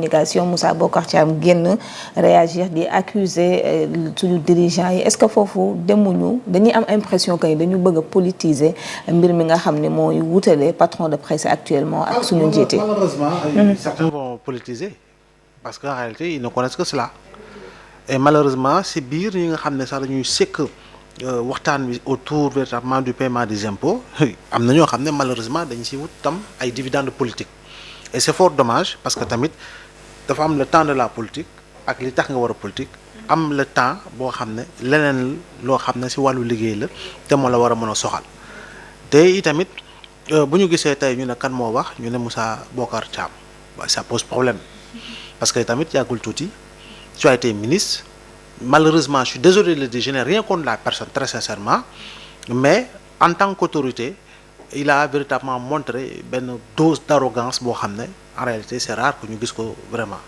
communication Moussa Bocar Thiam génn réagir di accuser suñu dirigeants yi est-ce que foofu demuñu dañuy am impression que dañu bëgg a politiser mbir mi nga xam ne mooy wutale patron de presse actuellement ak suñu njiit yi. Malheureusement certains vont politiser parce qu'en réalité ils ne connaissent que cela et malheureusement si biir ñi nga xam ne sax dañuy sekk waxtaan wi autour véritablement du paiement des impôts am na ñoo xam ne malheureusement dañu si wut tam ay dividendes politiques et c'est fort dommage parce que tamit dafa am le temps de la politique ak li tax nga war a politique am le temps boo xam ne leneen loo xam ne si wàllu liggéey la te moo la war a mën a soxal te itamit bu ñu gisee tey ñu ne kan moo wax ñu ne Moussa Bocar Thiam ça pose problème parce que tamit yàggul tuuti tu as été ministre malheureusement je suis désolé de le dire je n'ai rien contre la personne très sincèrement mais en tant qu'autorité il a véritablement montré benn dose d'arrogance boo xam ne en réalité c'est rare que ñu gis ko vraiment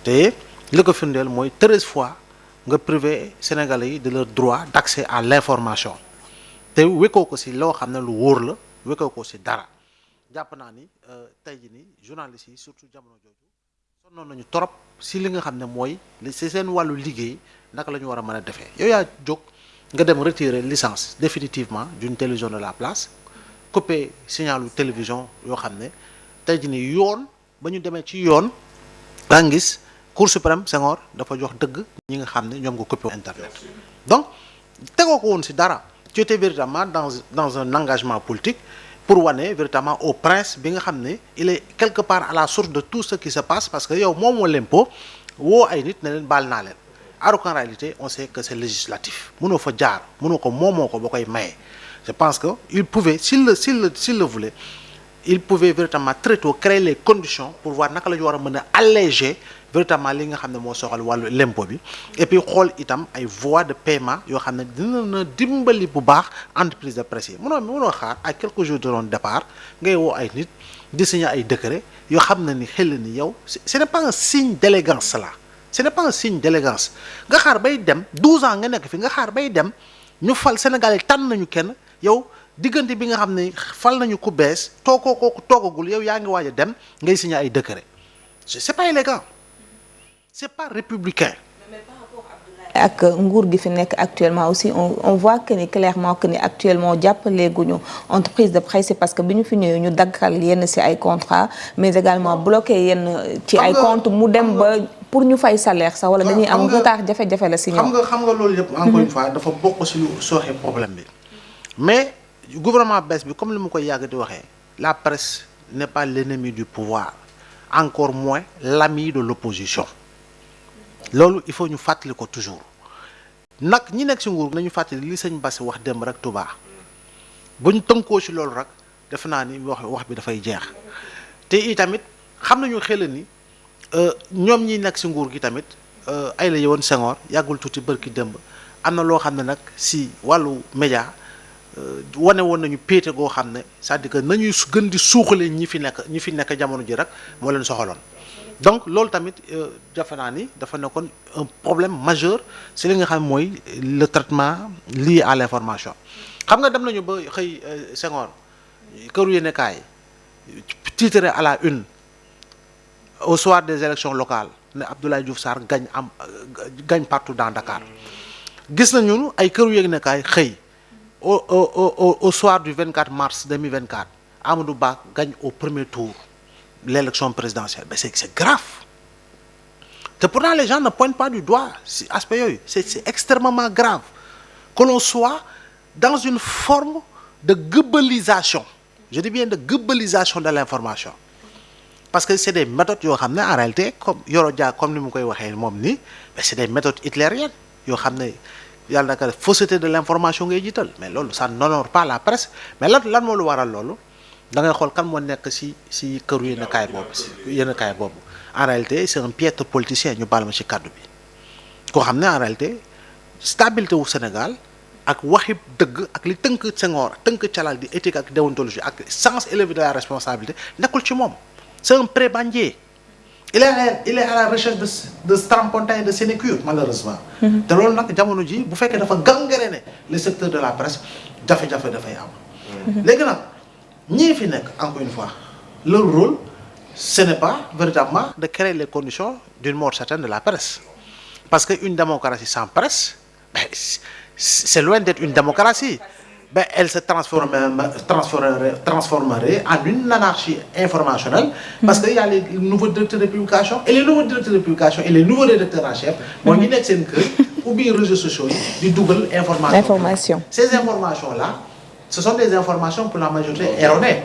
te li ko firndeel mooy 13 fois nga privé Sénégalais yi de leur droit d'accès à l'information te wekkoo ko ci loo xam ne lu wóor la wekkoo ko ci dara jàpp naa ni tey jii nii journalistes yi surtout jamono jooju sonnoon nañu trop ci li nga xam ne mooy ci seen wàllu liggéey naka la ñu war a mën a defee yow yaa jóg nga dem retirer licence définitivement d'une télévision de la place couper signalu télévision yoo xam ne tey jii nii yoon ba ñu demee ci yoon daa ngis Cour suprême Senghor dafa jox dëgg ñi nga xam ne ñoom nga coupé internet donc tegoo ko woon ci dara tu étais véritablement dans un engagement politique pour wane véritablement au prince bi nga xam ne il est quelque part à la source de tout ce qui se passe parce que yow moomoo l'impôt woo ay nit ne leen baal naa leen alors qu'en réalité on sait que c'est législatif mënoo fa jaar mënoo ko moomoo ko ba koy maye. Je pense que il pouvait s'il le voulait il pouvait véritablement très tôt créer les conditions pour voir naka la ñu war a mën a alléger véritablement li nga xam ne moo soxal wàllu l'impôt bi et puis xool itam ay voies de paiement yoo xam ne dina na dimbali bu baax entreprise de presse yi mënoo xaar à quelques jours de son départ ngay woo ay nit di signer ay décret yoo xam ne ni xel ni yow ce n'est pas un signe d'élégance là ce n'est pas un signe d'élégance nga xaar bay dem 12 ans nga nekk fi nga xaar bay dem ñu fal Sénégal yi tànn nañu kenn yow diggante bi nga xam ne fal nañu ku bees toogagul yow yaa ngi waaj a dem ngay signer ay décret c'est pas élégant c'est pas républicain. ak nguur gi fi nekk actuellement aussi on voit que ni clairement que ni actuellement jàppaleeguñu entreprise de presse parce que bi ñu fi ñëwee ñu daggal yenn ci ay contrats mais également bloqué yenn ci ay comptes mu dem ba pour ñu fay salaire sax wala dañuy am retard jafe-jafe la ci ñoom. xam nga loolu yëpp encore une fois dafa bokk ci lu sooxe problème bi mais gouvernement bees bi comme li ma koy yàgg di waxee la presse n'est pas l'ennemi du pouvoir encore moins l'ami de l'opposition loolu il faut ñu fàttali ko toujours nag ñi nekk ci nguur nañu fàttali li sëñ Bass wax démb rek Touba bu ñu tënkoo ci loolu rek defe naa ni wax bi dafay jeex te itamit xam nañu xel ni ñoom ñi nekk ci nguur gi tamit ay la yowoon Senghor yàggul tuuti bërki démb am na loo xam ne nag ci wàllu média wane woon nañu péete goo xam ne c'est-à-dire que nañuy gën di suuxalee ñi fi nekk jamono ji rek moo leen soxaloon donc loolu tamit jafe naa ni dafa nekkoon un problème majeur c'est li nga xam mooy le traitement lié à l'information xam nga dem nañu ba xëy Senghor këru yéenekaay titré à la une au soir des élections locales ne Abdoulaye Diouf Sarr gagne partout dans Dakar gis nañu ay këru yéenekaay xëy au soir du 24 mars 2024 Amadou Ba gagne au premier tour l'élection présidentielle mais c'est grave te pourtant les gens ne pointent pas du doigt ci aspect yooyu c'est extrêmement grave que l'on soit dans une forme de gueubalisation je dis bien de gueubalisation de l'information parce que c'est des méthodes yoo xam ne en réalité comme Yoro Dia comme ni mu koy waxee moom nii mais c'est des méthodes hitlériennes yoo xam ne yàlla naka fausseté de l'information ngay jiital mais loolu ça n'honore pas la presse mais lan moo lu waral loolu da ngay xool kan moo nekk ci këru yéenekaay boobu en réalité c'est un piètre politicien ñu baal ma ci kàddu bi koo xam ne en réalité stabilité wu Sénégal ak waxi dëgg ak li tënk Senghor tënk calal di éthique ak déontologie ak sens élevé de la responsabilité nekkul ci moom c'est un prébendier il est à la recherche de strapontin et de sénécure malheureusement te loolu nag jamono ji bu fekkee dafa gangréné le secteur de la presse jafe-jafe dafay am léegi nag ñii fi nekk encore une fois leur rôle ce n'est pas véritablement de créer les conditions d'une mort certaine de la presse. Parce qu'une démocratie sans presse, c'est loin d'être une démocratie. Elle se transformerait en une anarchie informationnelle parce qu'il y a les nouveaux directeurs de publication et les nouveaux directeurs de publication et les nouveaux rédacteurs en chef bon ñu nekk seen kër ubbi réseaux sociaux yi di dugal information. Ces informations-là ce sont des informations pour la majorité erronées.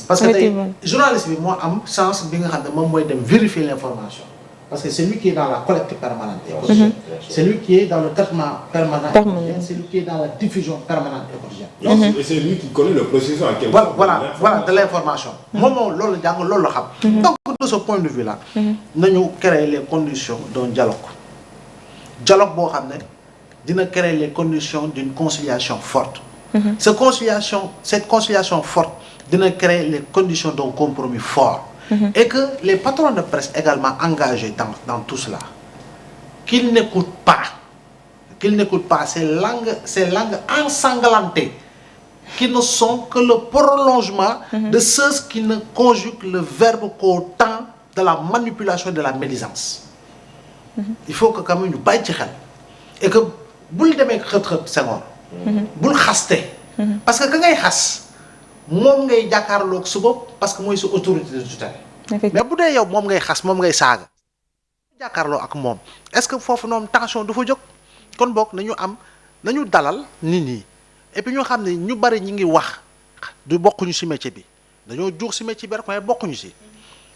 Parce que tey journaliste bi moo am sens bi nga xam ne moom mooy dem vérifier l'information. Parce que c'est lui qui est dans la collecte permanente et quotidienne. C'est lui qui est dans le traitement permanent et quotidien. C'est lui qui est dans la diffusion permanente et quotidienne. Et c'est lui qui connaît le processus en quelque sorte. Voilà, de l'information. Moom loolu jàng loolu la xam. Donc de ce point de vue-là, nañu créer les conditions d'un dialogue. Dialogue boo xam ne dina créer les conditions d'une conciliation forte. Cette conciliation forte dina créer les conditions d'un compromis fort. Et que les patrons de presse également engagés dans tout cela, qu'ils n'écoutent pas ces langues ensanglantées qui ne sont que le prolongement de ceux qui ne conjuguent le verbe qu'au temps de la manipulation et de la médisance. Il faut que quand même ñu bàyyi ci xel et que bul demee xët-xët Senghor bul xaste parce que ka ngay xas moom ngay jàkkaarloog suba parce que mooy sa autorité de tutelle. Mais bu dee yow moom ngay xas moom ngay saaga jàkkaarloo ak moom est-ce que foofu noonu tension du fa jóg kon boog nañu dalal nit ñi et puis ñu xam ne ñu bari ñi ngi wax du bokkuñu ci métier bi dañoo juux ci métier bi rek waaye bokkuñu ci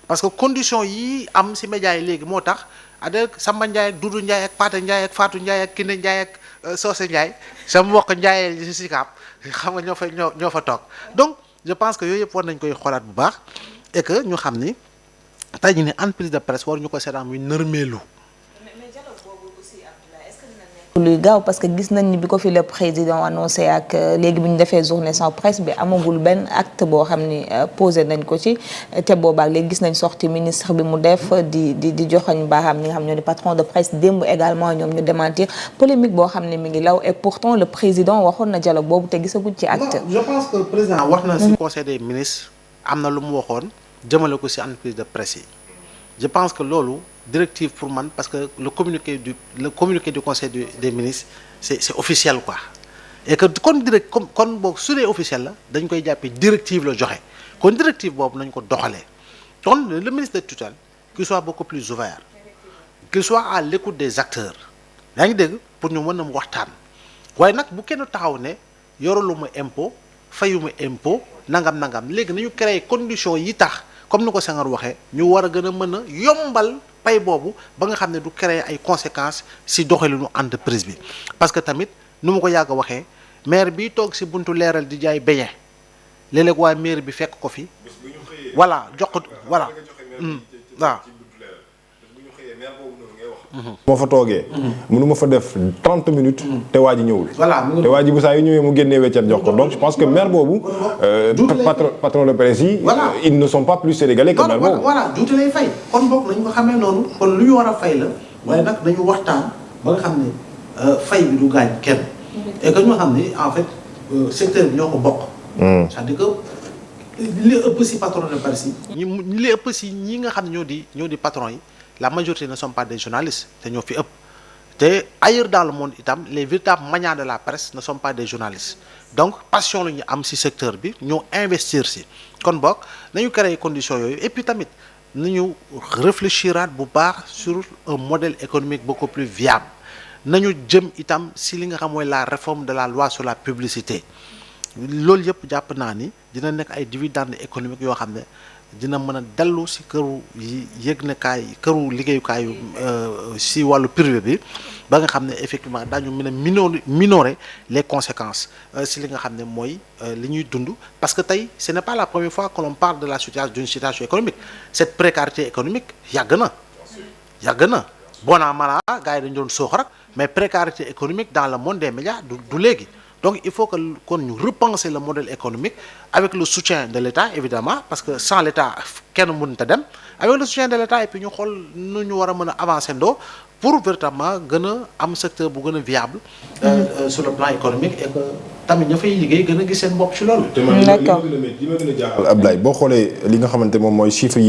parce que condition yi am ci médias yi léegi moo tax avec Samba Ndiaye ak Doudou Ndiaye ak Pata Ndiaye ak Fatou Ndiaye ak Kiné Ndiaye ak Socé Ndiaye sama mbokk Ndiaye ci Sicap xam nga ñoo fa toog donc je pense que yooyu yëpp war nañ koy xoolaat bu baax et que ñu xam ni tey jii ne entreprise de presse waruñu ko seetaan muy nërmeelu. mais dialogue boobu aussi Abdoulaye est-ce que dina nekk luy gaaw parce que gis nañ ni bi ko fi le président annoncé ak léegi bi ñu defee journée sans presse bi amagul benn acte boo xam ni posé nañ ko ci te boobaak léegi gis nañ sorti ministre bi mu def di joxoñ baaxam ñi nga xam ñoo di patron de presse démb également ñoom ñu démentir polémique boo xam ne mi ngi law et pourtant le président waxoon na dialogue boobu te gisaguñ ci acte. non je pense que le président wax na ci conseil des ministres am na lu mu waxoon jëmale ko ci entreprise de presse yi je pense que loolu directive pour man parce que le communiqué du conseil des ministres c'est officiel quoi et que kon boog su dee officiel la dañ koy jàppee directive la joxe kon directive boobu nañ ko doxalee kon le ministre de tutelle qu'il soit beaucoup plus ouvert qu'il soit à l'écoute des acteurs yaa ngi dégg pour ñu mën a waxtaan waaye nag bu kenn taxaw ne yoralu ma impôt fayuma impôt nangam léegi nañu créer conditions yi tax comme ni ko Senghor waxee ñu war a gën a mën a yombal pay boobu ba nga xam ne du créer ay conséquences ci doxalinu entreprise bi parce que tamit nu ma ko yàgg a waxee maire bi toog ci buntu leeral di jaay beñe léeg-léeg waa maire bi fekk ko fi voilà jox ko voilà waaw moo fa toogee mënu ma fa def 30 minutes te waa ji ñëwul te waa ji bu saa yu ñëwee mu génnee weccet jox ko donc je pense que maire boobu patron de presse yi ils ne sont pas plus sénégalais que maire boobu voilà juuti lay fay kon bokk nañ ko xamee noonu kon lu ñu war a fay la waaye nag dañu waxtaan ba nga xam ne fay bi du gaañ kenn et que ñu xam ne en fait secteur bi ñoo ko bokk c'est-à-dire que li ëpp ci patron de presse yi li ëpp ci ñi nga xam ne ñoo di patron yi la majorité ne sont pas des journalistes te ñoo fi ëpp te ailleurs dans le monde itam les véritables magnats de la presse ne sont pas des journalistes donc passion la ñu am ci secteur bi ñoo investir ci kon boog nañu créer conditions yooyu et puis tamit nañu réfléchiraat bu baax sur un modèle économique beaucoup plus viable nañu jëm itam ci li nga xam mooy la réforme de la loi sur la publicité loolu yëpp jàpp naa ni dina nekk ay dividendes économiques yoo xam ne dina mën a dellu ci këru këru liggéeyukaayu ci wàllu privé bi ba nga xam ne effectivement daañu mën a minorer les conséquences ci li nga xam ne mooy li ñuy dund parce que tey ce n'est pas la première fois que l'on parle de la situation d'une situation économique cette précarité économique yàgg na bona mala gars yi dañu doon soox rek mais précarité économique dans le monde des médias du léegi donc il faut que kon ñu repenser le modèle économique avec le soutien de l'État évidemment parce que sans l'État kenn mënut a dem avec le soutien de l'État et puis ñu xool nu ñu war a mën a avancer ndoo pour véritablement gën a am secteur bu gën a viable sur le plan économique et que tamit ña fay liggéey gën a gis seen bopp ci loolu. D'accord. li ma gën a jaaxal Abdoulaye boo xoolee li nga xamante moom mooy chiffres yi